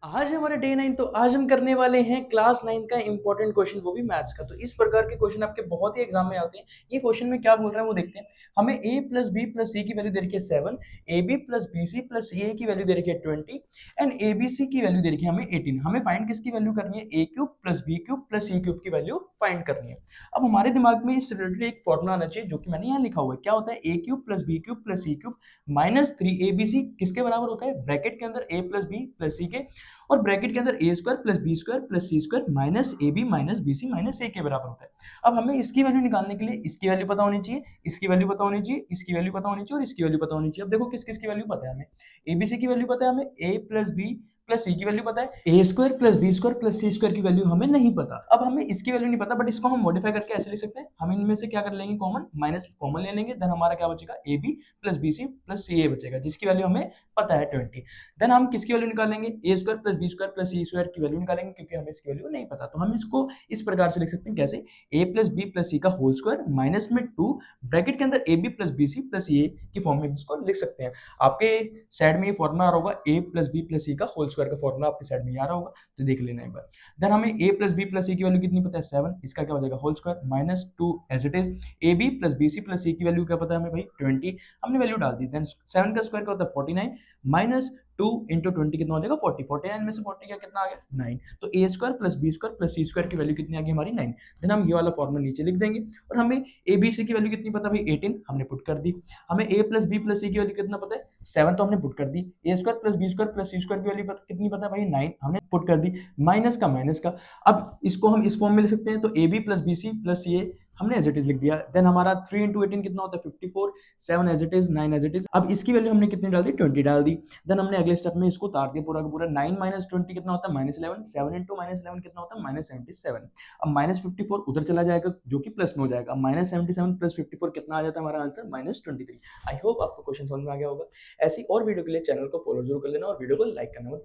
आज हमारा डे 9 तो आज हम करने वाले हैं क्लास 9 का इंपॉर्टेंट क्वेश्चन, वो भी मैथ्स का। तो इस प्रकार के क्वेश्चन आपके बहुत ही एग्जाम में आते हैं। ये क्वेश्चन में क्या बोल रहा है वो देखते हैं। हमें a plus B plus C की वैल्यू दे रखी है 7, A B plus B C plus C A की वैल्यू दे रखी है 20 एंड ए बी सी की वैल्यू दे रखी है हमें 18। हमें फाइंड किसकी वैल्यू करनी है? A cube plus B cube plus C cube की वैल्यू फाइंड करनी है। अब हमारे दिमाग में इस रिलेटेड एक फॉर्मूला आना चाहिए जो कि मैंने यहाँ लिखा हुआ है। क्या होता है? A cube plus B cube plus C cube minus 3 abc किसके बराबर होता है? ब्रैकेट के अंदर a plus B plus C के और ब्रैकेट के अंदर A square plus B square plus C square minus A B minus B C minus A के बराबर होता है। अब हमें इसकी वैल्यू निकालने के लिए इसकी वैल्यू पता होनी चाहिए, इसकी वैल्यू पता होनी चाहिए, इसकी वैल्यू पता होनी चाहिए और इसकी वैल्यू पता होनी चाहिए। अब देखो किस किस की वैल्यू पता है हमें। एबीसी की वैल्यू पता है हमें, A plus B plus C की वैल्यू पता है, A square plus B square plus C square की वैल्यू हमें नहीं पता। अब हमें इसकी वैल्यू नहीं पता, बट इसको हम मॉडिफाई करके ऐसे लिख सकते हैं। हम इनमें से क्या कर लेंगे? कॉमन, माइनस कॉमन ले लेंगे। देन हमारा क्या बचेगा? A B plus B C plus C A बचेगा, जिसकी वैल्यू हमें पता है 20। देन हम किसकी वैल्यू निकालेंगे? A square plus B square plus C square की वैल्यू निकालेंगे, क्योंकि हमें इसकी वैल्यू नहीं पता। तो हम इसको इस प्रकार से लिख सकते हैं। कैसे? A plus B plus C का होल स्क्वायर माइनस में 2 ब्रैकेट के अंदर A B plus B C plus A की फॉर्म में इसको लिख सकते हैं। आपके साइड में ये फॉर्मूला आ रहा होगा, ए प्लस बी प्लस सी का होल स्क्वायर का फॉर्मूला आपके साइड में आ रहा होगा, तो देख लेना एक बार। देन हमें A plus B plus C की वैल्यू कितनी पता है? 7। इसका क्या हो जाएगा? Whole square minus 2 as it is. A B plus B C plus C की वैल्यू क्या पता है हमें भाई? 20। हमने वैल्यू डाल दी। देन 7 का स्क्वायर क्या होता है? 49 माइनस 2 इंटू 20 कितना हो जाएगा? 40। 49 में से 40 का कितना आ गया? 9। तो A square plus B square plus C square की वैल्यू कितनी आ गई हमारी? 9। देन हम ये वाला फॉर्मूला नीचे लिख देंगे और हमें ए बी सी की वैल्यू कितनी पता है भाई? 18 हमने पुट कर दी। हमें A plus B plus C की वैल्यू कितना पता है? 7 तो हमने पुट कर दी। A square plus B square plus C square की वैल्यू कितनी पता है भाई? 9 हमने पुट कर दी। माइनस का माइनस का, अब इसको हम इस फॉर्म में लिख सकते हैं। तो A B plus B C plus C A हमने एज इट इज लिख दिया। देन हमारा 3 इंटू 18 कितना होता है? 54। 7 as it is, 9 as it is. अब इसकी वैल्यू हमने कितनी डाल दी? 20 डाल दी। देन हमने अगले स्टेप में इसको उतार दिया पूरा का पूरा। 9 माइनस 20 कितना होता है? माइनस 11। 7 इंटू माइनस 11 कितना होता है? माइनस 77। अब माइनस 54 उधर चला जाएगा जो कि प्लस में हो जाएगा। माइनस 77 प्लस 54 कितना आ जाता है हमारा आंसर? माइनस 23। आई होप आपको क्वेश्चन समझ में आ गया होगा। ऐसी और वीडियो के लिए चैनल को फॉलो जरूर कर लेना और वीडियो को लाइक करना मत भूलना।